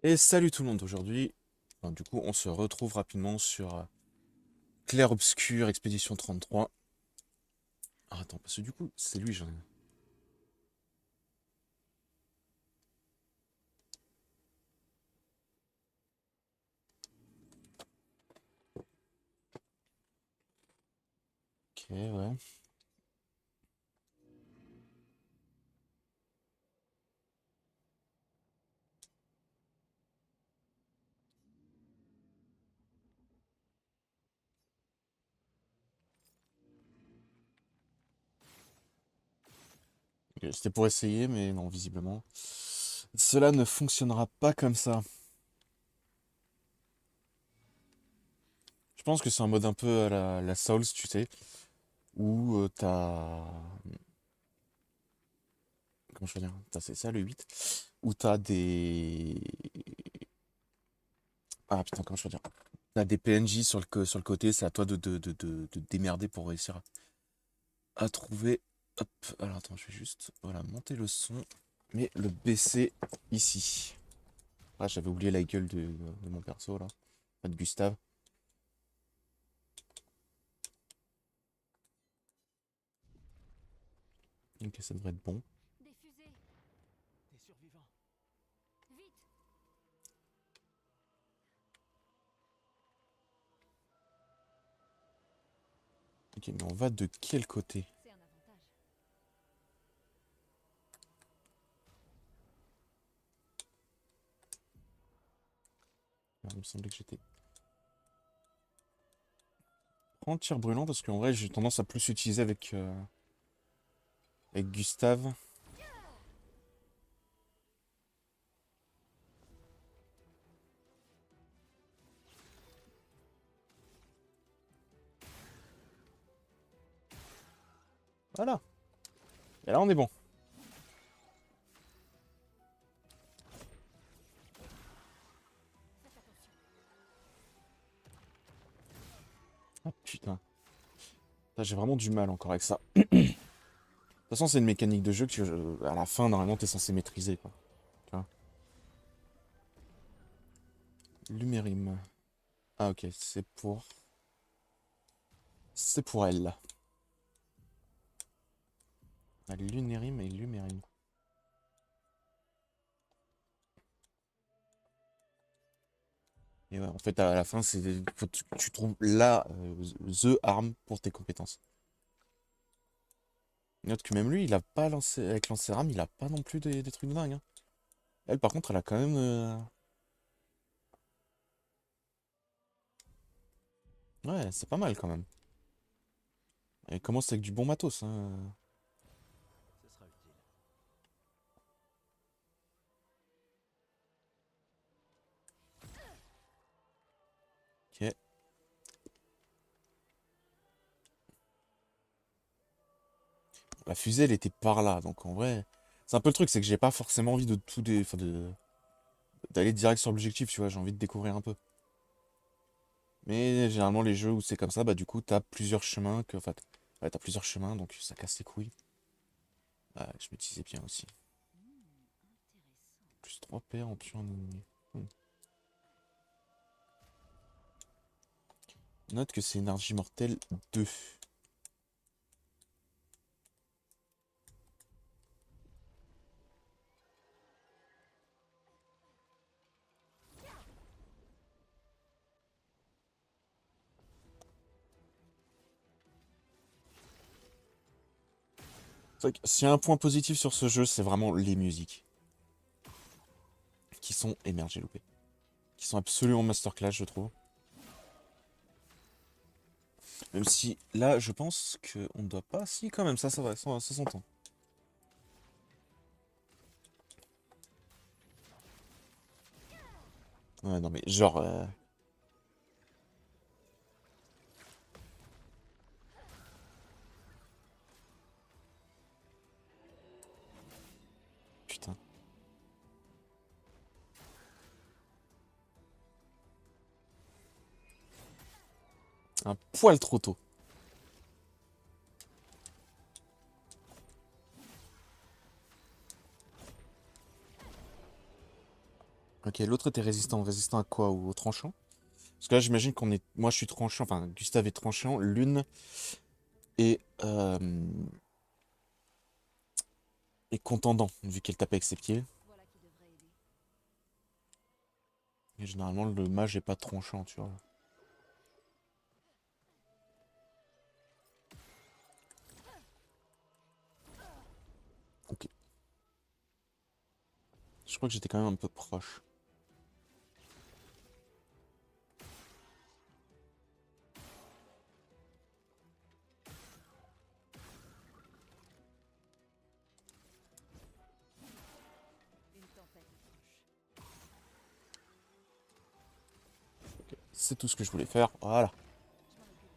Et salut tout le monde aujourd'hui. Du coup, on se retrouve rapidement sur Clair Obscur Expédition 33. Ah, attends, parce que du coup, c'est lui, j'en ai. Ok, ouais. Ok, c'était pour essayer, mais non, visiblement. Cela ne fonctionnera pas comme ça. Je pense que c'est un mode un peu à la Souls, tu sais, où t'as. Comment je veux dire? C'est ça le 8. Où t'as des. Ah putain, comment je veux dire? T'as des PNJ sur le côté, c'est à toi de te démerder pour réussir à trouver. Hop, alors attends, je vais juste voilà, monter le son, mais le baisser ici. Ah, j'avais oublié la gueule de mon perso là, enfin, de Gustave. Ok, ça devrait être bon. Des fusées. Des survivants. Vite. Ok, mais on va de quel côté? C'est un avantage. Ah, il me semblait que j'étais. Prends tir brûlant parce qu'en vrai j'ai tendance à plus utiliser avec Gustave. Voilà. Et là on est bon. Faites attention. Ah putain. Là, j'ai vraiment du mal encore avec ça. De toute façon, c'est une mécanique de jeu que à la fin, normalement, t'es censé maîtriser, quoi. Tu vois. Lumérim. Ah, ok, c'est pour. C'est pour elle. Ah, Lunérim et Lumérim. Et ouais, en fait, à la fin, faut que tu trouves the arme pour tes compétences. Note que même lui, il a pas lancé, avec lancer rame, il a pas non plus des trucs de dingue, hein. Elle, par contre, elle a quand même. Ouais, c'est pas mal quand même. Elle commence avec du bon matos, hein. Ce sera utile. Ok. La fusée, elle était par là, donc en vrai. C'est un peu le truc, c'est que j'ai pas forcément envie de tout enfin, d'aller direct sur l'objectif, tu vois, j'ai envie de découvrir un peu. Mais généralement, les jeux où c'est comme ça, bah du coup, t'as plusieurs chemins que. Enfin, ouais, t'as plusieurs chemins, donc ça casse les couilles. Ah, je me disais bien aussi. Intéressant. Plus 3 paires en tuant un ennemi. Hmm. Note que c'est énergie mortelle 2. C'est vrai que s'il y a un point positif sur ce jeu, c'est vraiment les musiques. Qui sont émergées loupées. Qui sont absolument masterclass, je trouve. Même si là, je pense qu'on ne doit pas. Si, quand même, ça va, ça s'entend. Ouais, non, mais genre. Putain. Un poil trop tôt. Ok, Ok, l'autre était résistant. Résistant à quoi? Au tranchant? Parce que là, j'imagine qu'on est. Moi, je suis tranchant. Enfin, Gustave est tranchant. Lune est contendant, vu qu'elle tape avec ses pieds. Voilà qui devrait aider. Et généralement, le mage est pas tranchant, tu vois. Ok. Je crois que j'étais quand même un peu proche. Une tempête approche. C'est tout ce que je voulais faire. Voilà. Je m'en occupe.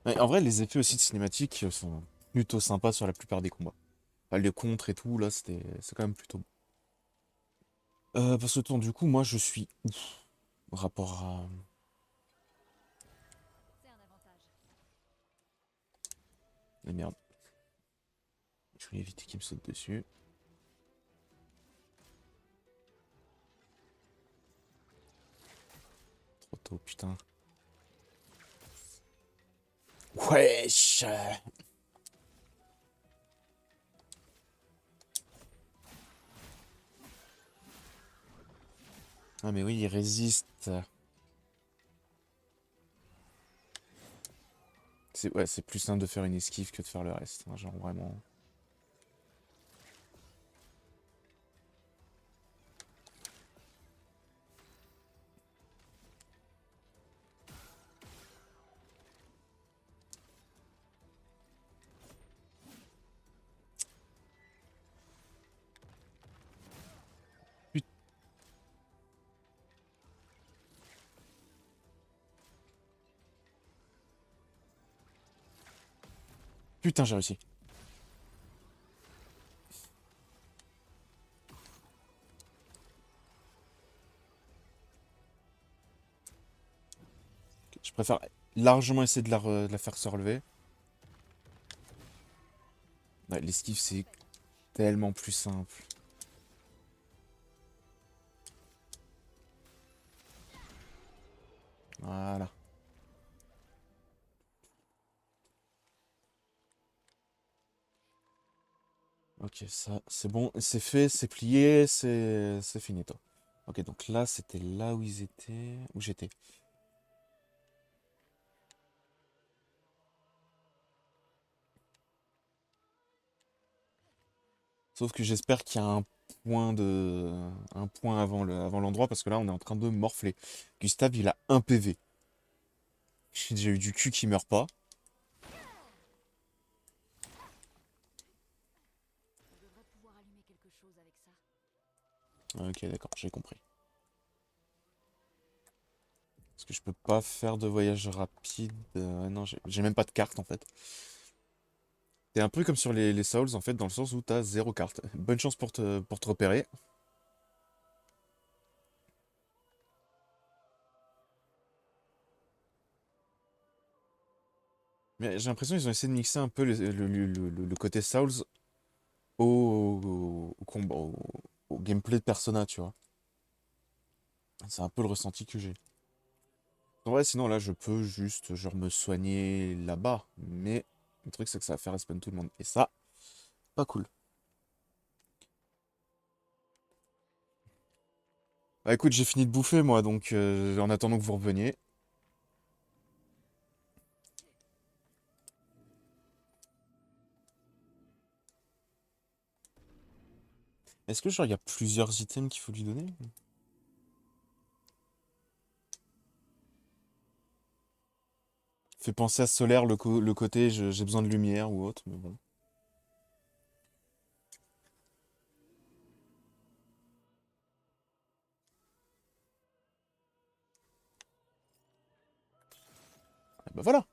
Ouais, en vrai, les effets aussi de cinématique sont plutôt sympas sur la plupart des combats. Enfin, les contres et tout, là, c'est quand même plutôt bon. Parce que attends, du coup, moi, je suis ouf. Rapport à... C'est un avantage. Ah, merde. Je voulais éviter qu'il me saute dessus. Trop tôt, putain. Wesh! Ah mais oui, il résiste. C'est ouais, c'est plus simple de faire une esquive que de faire le reste, hein, genre vraiment. Put- Putain, j'ai réussi. Je préfère largement essayer de la faire se relever. Ouais, l'esquive, c'est Tempête approche. tellement plus simple. Voilà. Ok, ça, c'est bon, c'est fait, c'est plié, c'est fini, toi. Ok, donc là, c'était là où ils étaient, où j'étais. Sauf que j'espère qu'il y a un point avant l'endroit, parce que là, on est en train de morfler. Gustave, il a un PV. J'ai déjà eu du cul qui meurt pas. On devrait pouvoir allumer quelque chose avec ça. Ok, d'accord, j'ai compris. Parce que je peux pas faire de voyage rapide. Non, j'ai même pas de carte en fait. C'est un peu comme sur les Souls en fait, dans le sens où t'as zéro carte. Bonne chance pour te repérer. Mais j'ai l'impression qu'ils ont essayé de mixer un peu le côté Souls au combat, au gameplay de Persona, tu vois. C'est un peu le ressenti que j'ai. En vrai, sinon là, je peux juste genre me soigner là-bas. Mais le truc, c'est que ça va faire respawn tout le monde. Et ça, pas cool. Bah écoute, j'ai fini de bouffer moi, donc en attendant que vous reveniez. Est-ce que genre il y a plusieurs items qu'il faut lui donner? Fait penser à Solaire le côté j'ai besoin de lumière ou autre, mais bon. Ah, bah voilà.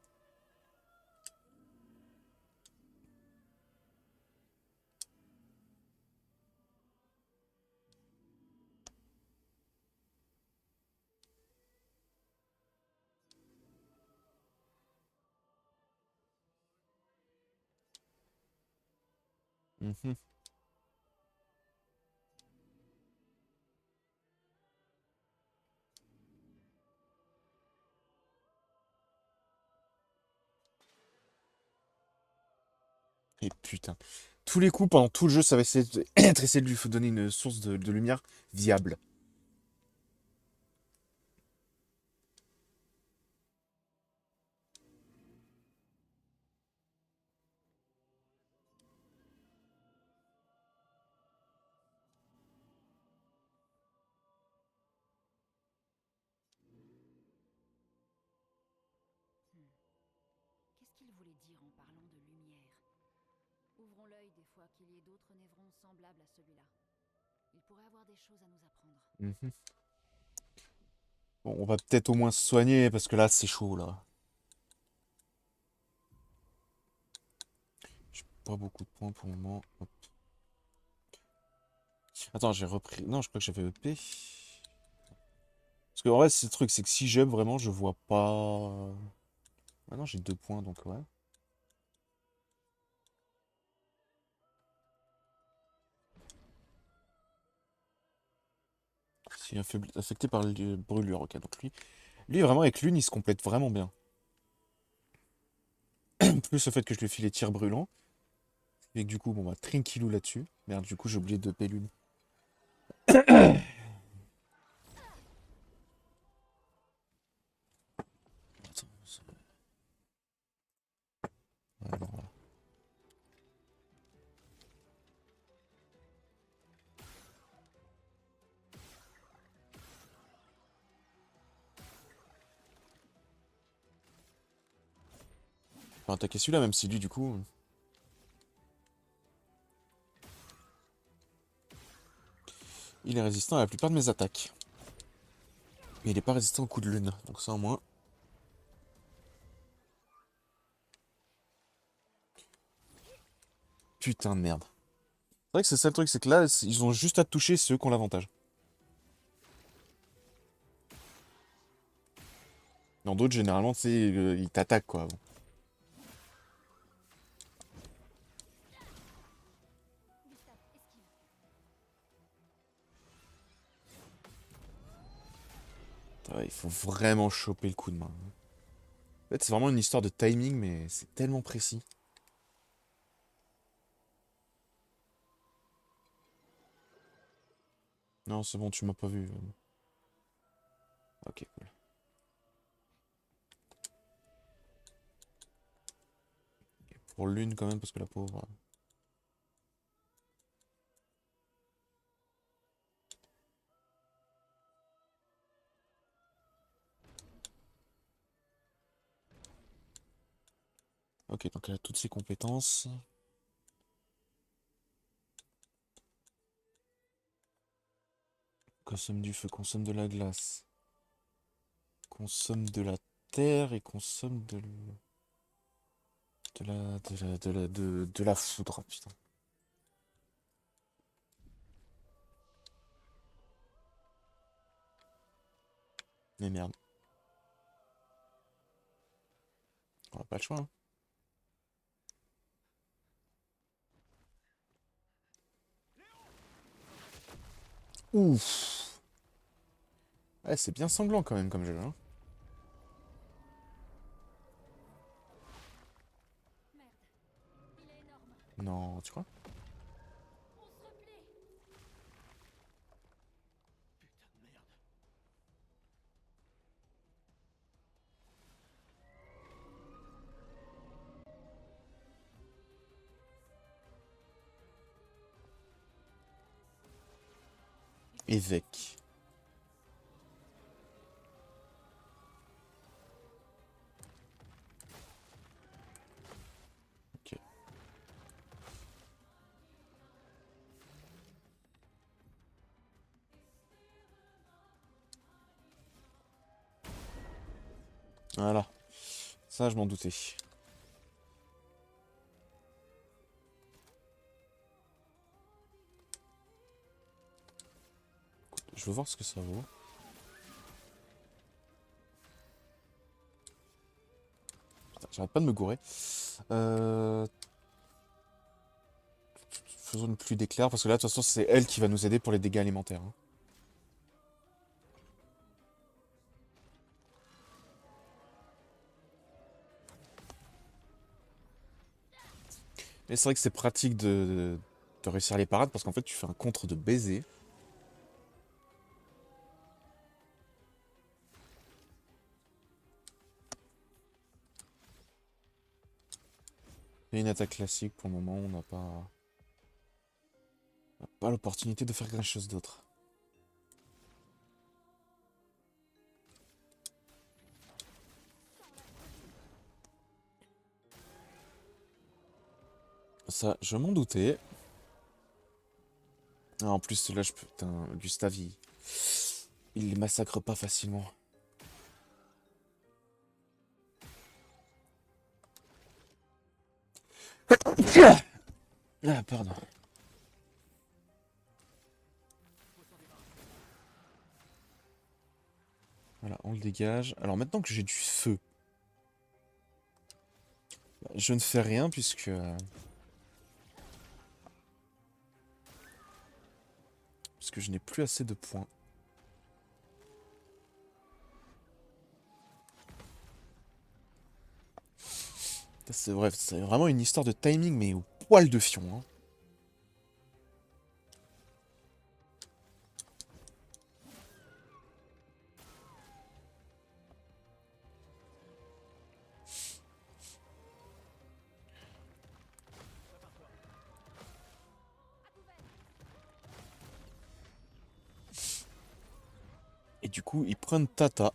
Mhm. Et putain. Tous les coups, pendant tout le jeu, ça va essayer de, être essayer de lui donner une source de lumière viable. Qu'est-ce qu'il voulait dire en parlant de lumière? Ouvrons l'œil des fois qu'il y ait d'autres névrons semblables à celui-là. Il pourrait avoir des choses à nous apprendre. Mhm. Bon, on va peut-être au moins se soigner parce que là, c'est chaud là. J'ai pas beaucoup de points pour le moment. Hop. Attends, j'ai repris. Non, je crois que j'avais EP. Parce que en vrai, c'est le truc, c'est que si j'aime vraiment, je vois pas. Ah non, j'ai 2 points donc ouais. Si affecté par les brûlures, ok. Donc lui vraiment avec l'une, il se complète vraiment bien. Plus le fait que je lui file les tirs brûlants. Et que du coup, bon bah, tranquillou là-dessus. Merde, du coup, j'ai oublié de payer l'une. Attends, ouais, non, voilà. On va attaquer celui-là, même si lui, du coup. Il est résistant à la plupart de mes attaques. Mais il est pas résistant au coup de lune. Donc ça, au moins. Putain de merde. C'est vrai que c'est ça le truc, c'est que là, ils ont juste à toucher ceux qui ont l'avantage. Dans d'autres, généralement, tu sais, ils t'attaquent, quoi. Bon. Gustave, esquive. Ouais, il faut vraiment choper le coup de main. En fait, c'est vraiment une histoire de timing, mais c'est tellement précis. Non, c'est bon, tu m'as pas vu. Ok, cool. Pour l'une, quand même, parce que la pauvre. Ok, donc elle a toutes ses compétences. Consomme du feu, consomme de la glace. Consomme de la terre et consomme de la foudre, putain. Mais merde. On n'a pas le choix, hein. Ouf. Ouais, c'est bien sanglant quand même comme jeu, hein. Merde, il est énorme. Non, tu crois? On se replie. Évêque. Ok. Voilà. Ça, je m'en doutais. Je veux voir ce que ça vaut. Putain, j'arrête pas de me gourer. Euh... faisons une pluie d'éclairs, parce que là, de toute façon, c'est elle qui va nous aider pour les dégâts alimentaires, hein. Mais c'est vrai que c'est pratique de réussir les parades, parce qu'en fait, tu fais un contre de baiser. Et une attaque classique, pour le moment, on n'a pas l'opportunité de faire grand chose d'autre. Ça, je m'en doutais. Ah, en plus, là, putain, Gustave, il les massacre pas facilement. Ah, pardon. Voilà, on le dégage. Alors maintenant que j'ai du feu, je ne fais rien puisque je n'ai plus assez de points. C'est vrai, c'est vraiment une histoire de timing, mais au poil de fion, hein. Et du coup, ils prennent Tata.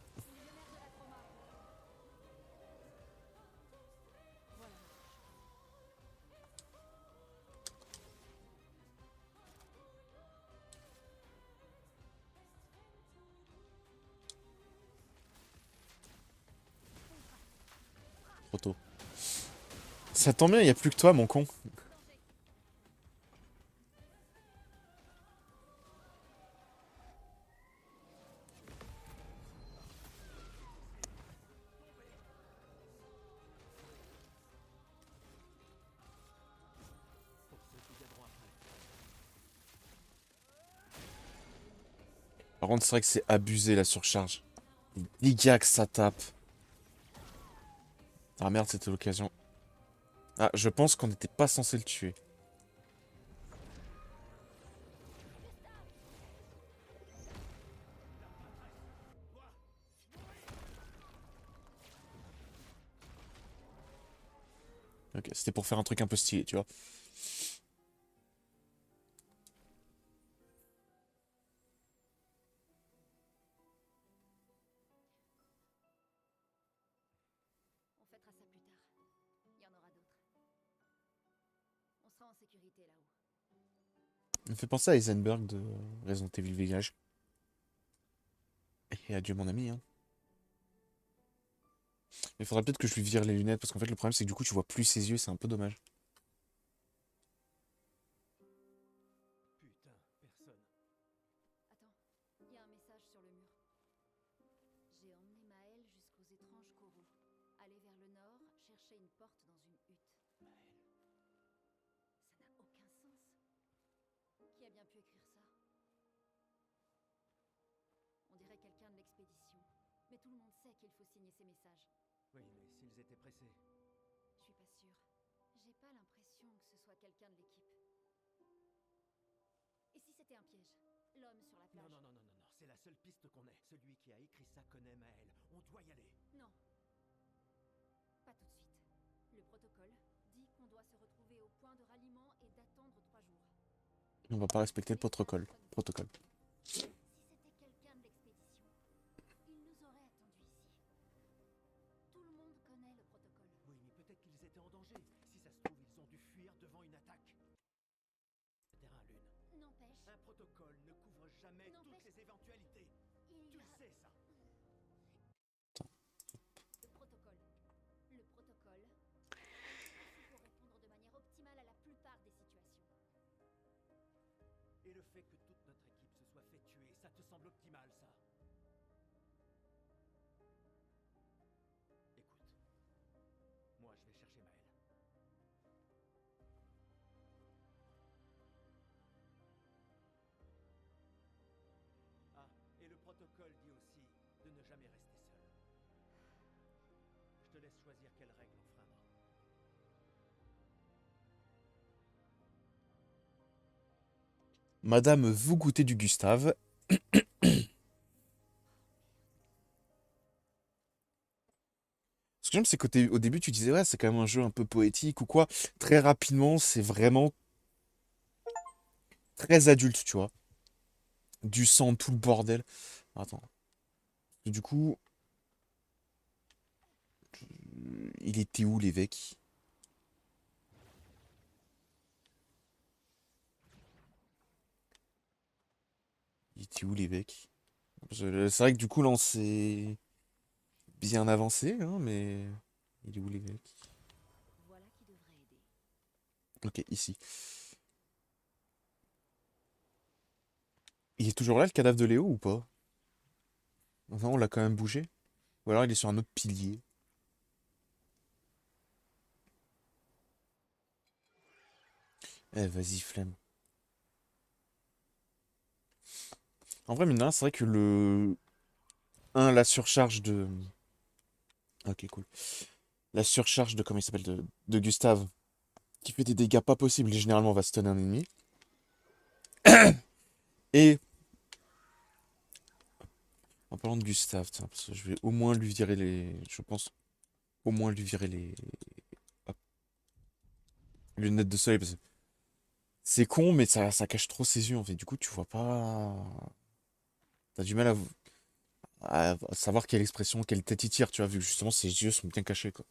Trop tôt. Ça tombe bien, il n'y a plus que toi, mon con. Par contre, c'est vrai que c'est abusé la surcharge. Les dégâts que ça tape. Ah merde, c'était l'occasion. Ah, je pense qu'on n'était pas censé le tuer. Ok, c'était pour faire un truc un peu stylé, tu vois. On fêtera ça plus tard. Il y en aura d'autres. On sera en sécurité là-haut. Ça me fait penser à Heisenberg de Resident Evil Village. Et adieu mon ami, hein. Mais faudra peut-être que je lui vire les lunettes, parce qu'en fait le problème c'est que du coup tu vois plus ses yeux, c'est un peu dommage. Putain, personne. Attends, il y a un message sur le mur. J'ai emmené Maël jusqu'aux étranges coraux. Allez vers le nord, chercher une porte dans une hutte. Maël. Ça n'a aucun sens. Qui a bien pu écrire ça? On dirait quelqu'un de l'expédition. Mais tout le monde sait qu'il faut signer ces messages. Oui, mais s'ils étaient pressés. Je suis pas sûre. J'ai pas l'impression que ce soit quelqu'un de l'équipe. Et si c'était un piège? L'homme sur la plage? Non, non, non, non, non, non. C'est la seule piste qu'on ait. Celui qui a écrit ça connaît Maël. On doit y aller. Non. Pas tout de suite. Le protocole dit qu'on doit se retrouver au point de ralliement et d'attendre 3 jours. On va pas respecter le protocole. Si c'était quelqu'un de l'expédition, il nous aurait attendus ici. Tout le monde connaît le protocole. Oui, mais peut-être qu'ils étaient en danger. Si ça se trouve, ils ont dû fuir devant une attaque. Terrain Lune. N'empêche, Un protocole ne couvre jamais toutes les éventualités. il Tu y le a sais, ça. le protocole. Le protocole est conçu pour répondre de manière optimale à la plupart des situations. Et le fait que toute notre équipe se soit fait tuer, ça te semble optimal, ça? Écoute, moi je vais chercher Maël. jamais rester seul. Je te laisse choisir quelle règle enfreindre. Madame vous goûter du Gustave. Ce que j'aime, c'est qu'au début, tu disais, ouais, c'est quand même un jeu un peu poétique ou quoi. Très rapidement, c'est vraiment très adulte, tu vois. Du sang, tout le bordel. Attends. Du coup, il était où l'évêque? Il était où l'évêque? C'est vrai que du coup, là, on s'est bien avancé, hein, mais il est où l'évêque? Voilà qui devrait aider. Ok, ici. Il est toujours là, le cadavre de Léo, ou pas? Non, on l'a quand même bougé. Ou alors il est sur un autre pilier. Eh, vas-y, flemme. En vrai, mine de rien, c'est vrai que la surcharge de... Ok, cool. La surcharge de... Comment il s'appelle? De Gustave. Qui fait des dégâts pas possibles et généralement va stun un ennemi. Et... En parlant de Gustave, tiens, parce que je vais au moins lui virer les... Je pense au moins lui virer les... Hop, lunettes de soleil, parce que c'est con, mais ça cache trop ses yeux, en fait. Du coup, tu vois pas... T'as du mal à savoir quelle expression, quelle tête il tire, tu vois, vu que justement ses yeux sont bien cachés, quoi.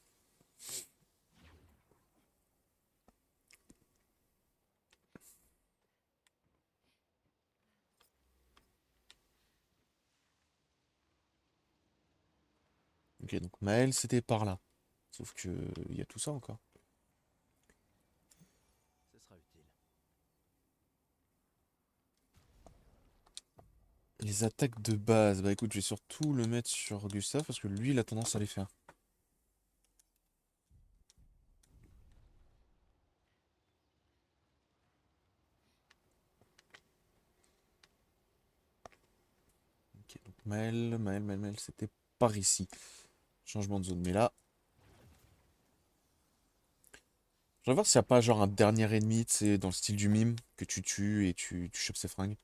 Ok, donc Maël, c'était par là. Sauf que il y a tout ça encore. Ce sera utile. Les attaques de base, bah écoute, je vais surtout le mettre sur Gustave parce que lui, il a tendance à les faire. Ok, donc Maël, c'était par ici. Changement de zone. Mais là, je vais voir s'il n'y a pas genre un dernier ennemi, tu sais, dans le style du mime, que tu tues et tu chopes ses fringues.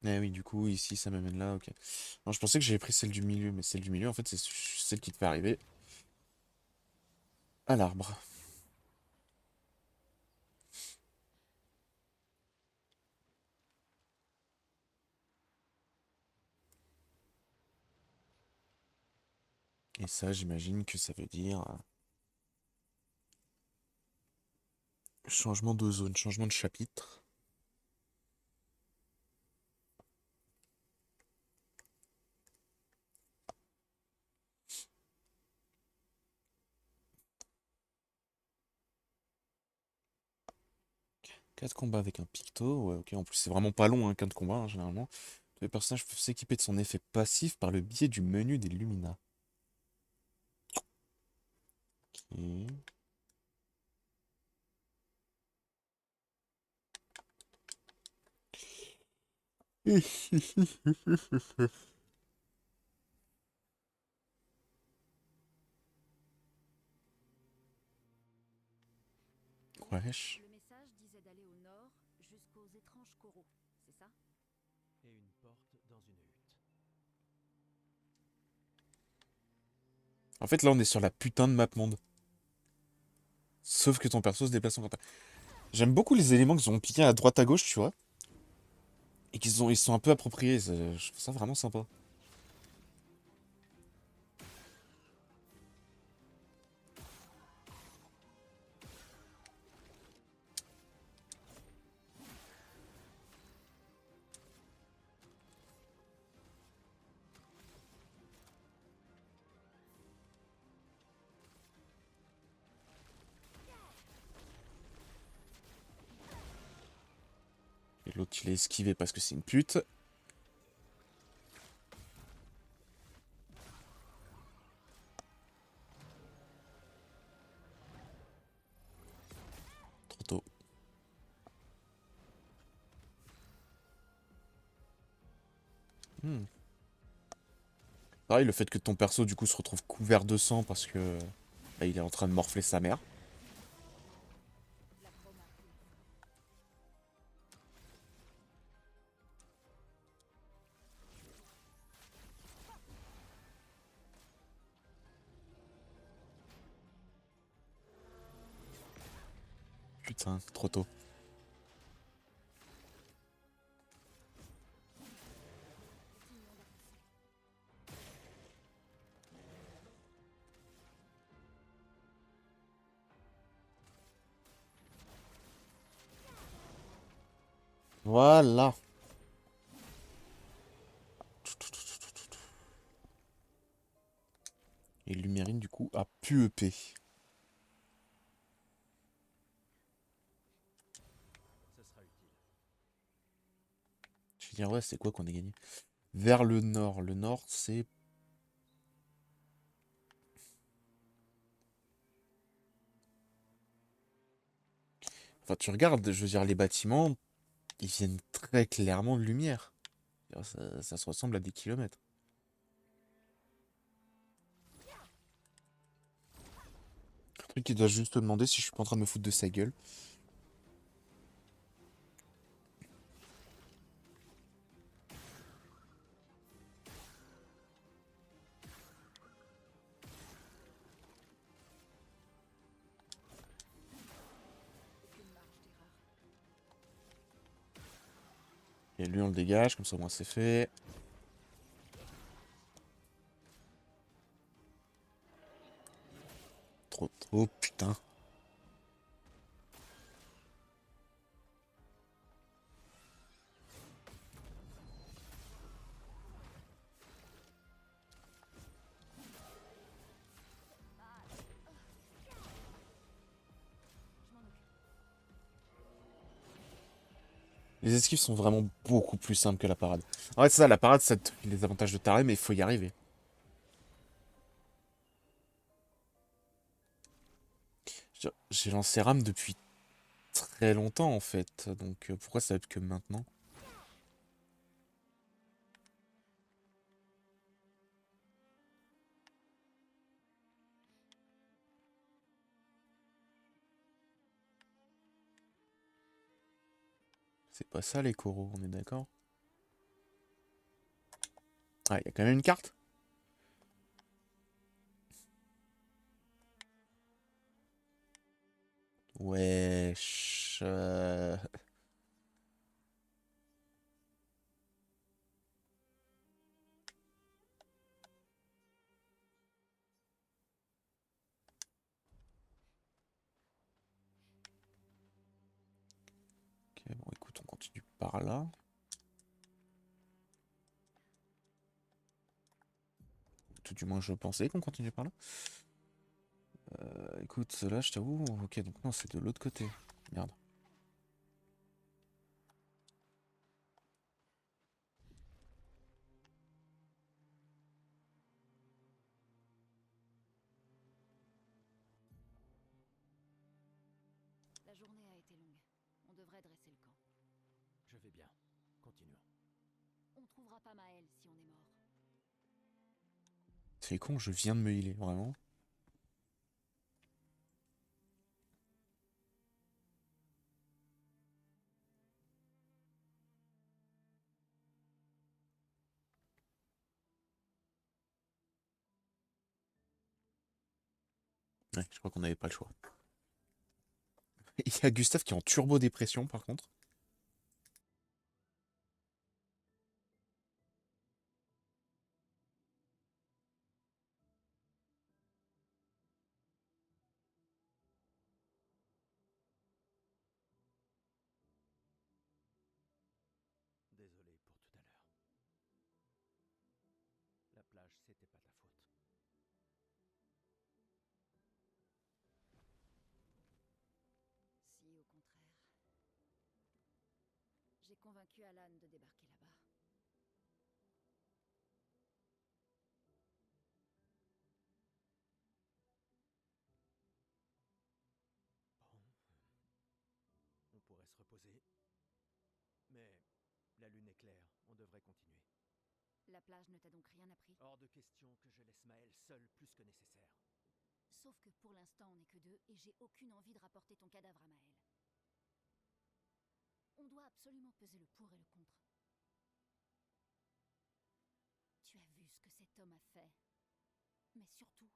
Eh oui, du coup, ici, ça m'amène là, ok. Non, je pensais que j'avais pris celle du milieu, mais celle du milieu, en fait, c'est celle qui te fait arriver à l'arbre. Et ça, j'imagine que ça veut dire changement de zone, changement de chapitre. Cas de combat avec un picto, ouais, ok, en plus c'est vraiment pas long, un cas de combat, hein, généralement. Tous les personnages peuvent s'équiper de son effet passif par le biais du menu des Lumina. Ok. Donc, Wesh. le message disait d'aller au nord jusqu'aux étranges coraux, c'est ça? Et une porte dans une hutte. En fait, là, on est sur la putain de map monde. Sauf que ton perso se déplace en campagne. J'aime beaucoup les éléments qu'ils ont piqués à droite à gauche, tu vois. Et ils se sont un peu appropriés. Je trouve ça vraiment sympa. Et l'autre, il est esquivé parce que c'est une pute. Trop tôt. Mhm. Pareil, le fait que ton perso du coup se retrouve couvert de sang parce que bah, il est en train de morfler sa mère. La brume a pris le feu. Putain, trop tôt. Continuons d'avancer. Voilà. Et Lumérine du coup a pu EP. Ce sera utile. Je vais dire ouais, c'est quoi qu'on a gagné? Vers le nord. Le nord, c'est... Enfin, tu regardes, je veux dire, les bâtiments, ils viennent très clairement de lumière. Ça se ressemble à des kilomètres. Un truc qui doit juste te demander si je suis pas en train de me foutre de sa gueule. Aucune marge d'erreur. Et lui, on le dégage, comme ça, au moins, c'est fait. Trop, trop, putain. Je m'en occupe. Les esquives sont vraiment beaucoup plus simples que la parade. En fait, c'est ça, la parade, ça te donne les avantages de taré, mais il faut y arriver. J'ai lancé RAM depuis très longtemps, en fait. Donc, pourquoi ça va être que maintenant? C'est pas ça, les coraux, on est d'accord? Ah, il y a quand même une carte? Wesh. Ok, bon, écoute, on continue par là. Tout du moins, je pensais qu'on continuait par là. Écoute, là, je t'avoue... Ok, donc non, c'est de l'autre côté. Merde. La journée a été longue. On devrait dresser le camp. Je vais bien. Continuons. On trouvera pas Maël si on est mort. C'est con, je viens de me healer, vraiment. Ouais, je crois qu'on n'avait pas le choix. Il y a Gustave qui est en turbo dépression, par contre. Désolé pour tout à l'heure. La plage, c'était pas ta faute. Si, au contraire. J'ai convaincu Alan de débarquer là-bas. Bon, on pourrait se reposer. Mais la lune est claire, on devrait continuer. La plage ne t'a donc rien appris? Hors de question que je laisse Maël seul plus que nécessaire. Sauf que pour l'instant, on n'est que deux et j'ai aucune envie de rapporter ton cadavre à Maël. On doit absolument peser le pour et le contre. Tu as vu ce que cet homme a fait. Mais surtout,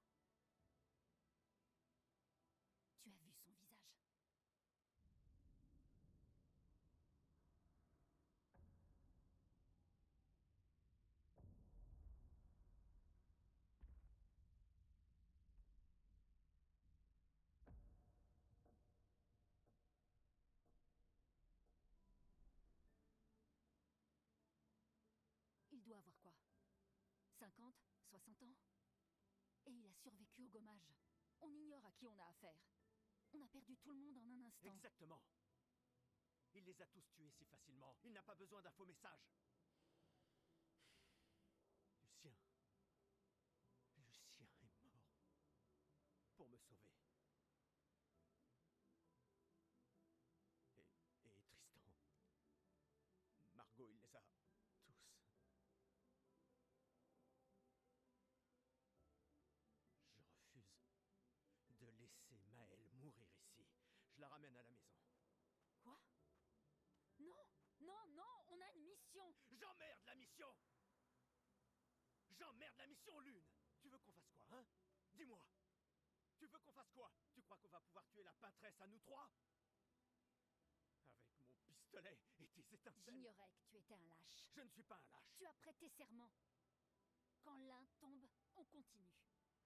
tu as vu son visage. Il doit avoir quoi? 50, 60 ans? Et il a survécu au gommage. On ignore à qui on a affaire. On a perdu tout le monde en un instant. Exactement. Il les a tous tués si facilement. Il n'a pas besoin d'un faux message. Lucien. Lucien est mort. Pour me sauver. Et Tristan. Margot, il les a tous. Je refuse de laisser Maël mourir ici. Je la ramène à la maison. Quoi? Non! Non, non! On a une mission! J'emmerde la mission! J'emmerde la mission, Lune! Tu veux qu'on fasse quoi, hein? Dis-moi! Tu veux qu'on fasse quoi? Tu crois qu'on va pouvoir tuer la pâtresse à nous trois? Avec mon pistolet et tes étincelles? J'ignorais que tu étais un lâche. Je ne suis pas un lâche. Tu as prêté serment. Quand l'un tombe, on continue.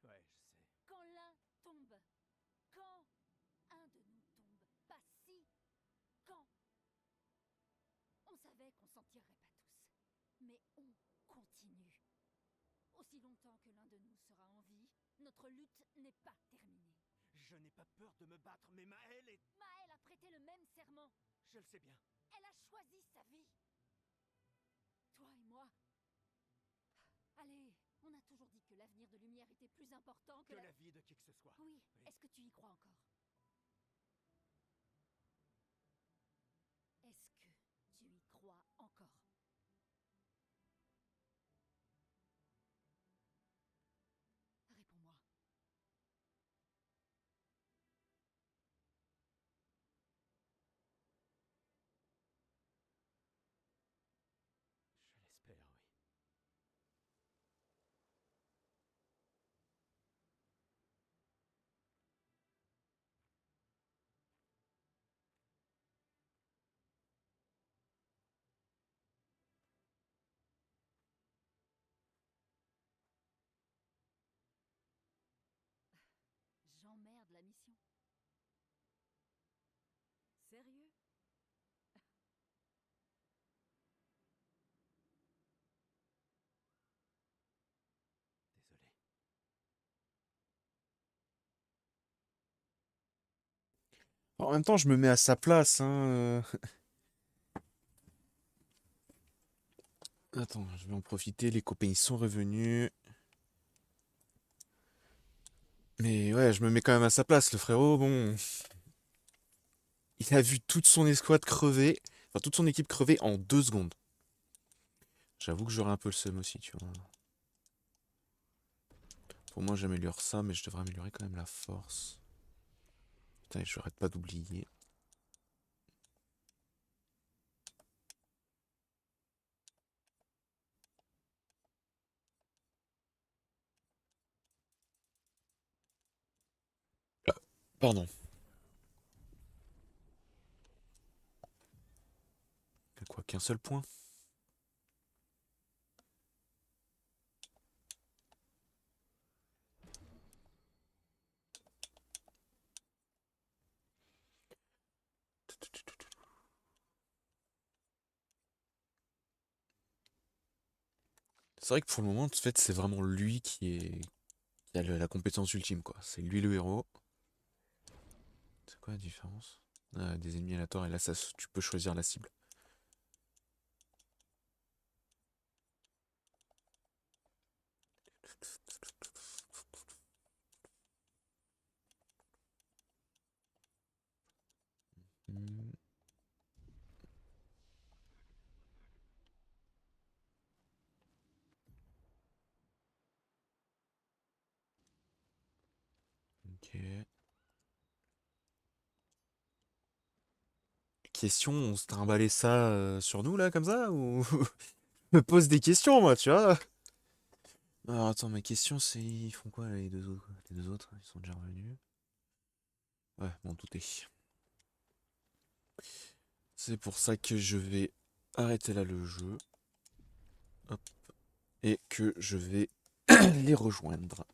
Ouais, je sais. Quand l'un tombe. Quand un de nous tombe. Pas si. Quand. On savait qu'on s'en tirerait pas tous. Mais on continue. Aussi longtemps que l'un de nous sera en vie, notre lutte n'est pas terminée. Je n'ai pas peur de me battre, mais Maël est... Maël a prêté le même serment. Je le sais bien. Elle a choisi sa vie. Toi et moi. Allez, on a toujours dit que l'avenir de Lumière était plus important que la vie de qui que ce soit. Oui, est-ce que tu y crois encore? Est-ce que tu y crois encore? Réponds-moi. Je l'espère, oui. J'emmerde la mission. Sérieux? Désolé. En même temps, je me mets à sa place, hein. Attends, je vais en profiter. Les copains, ils sont revenus. Mais ouais, je me mets quand même à sa place, le frérot. Bon, il a vu toute son escouade crever, enfin toute son équipe crever en 2 secondes. J'avoue que j'aurais un peu le seum aussi, tu vois. Pour moi, j'améliore ça, mais je devrais améliorer quand même la force. Putain, je n'arrête pas d'oublier. Pardon. Quoi, qu'un seul point? C'est vrai que pour le moment, en fait, c'est vraiment lui qui a la compétence ultime, quoi. C'est lui le héros. C'est quoi la différence? Ah, des ennemis aléatoires, et là, ça, tu peux choisir la cible. Hmm. Ok. Question, on se trimballait ça sur nous là comme ça ou je me pose des questions moi, tu vois? Alors attends, ma question c'est ils font quoi là, les deux autres? Les deux autres, ils sont déjà revenus. Ouais, bon tout est. C'est pour ça que je vais arrêter là le jeu. Hop. Et que je vais les rejoindre.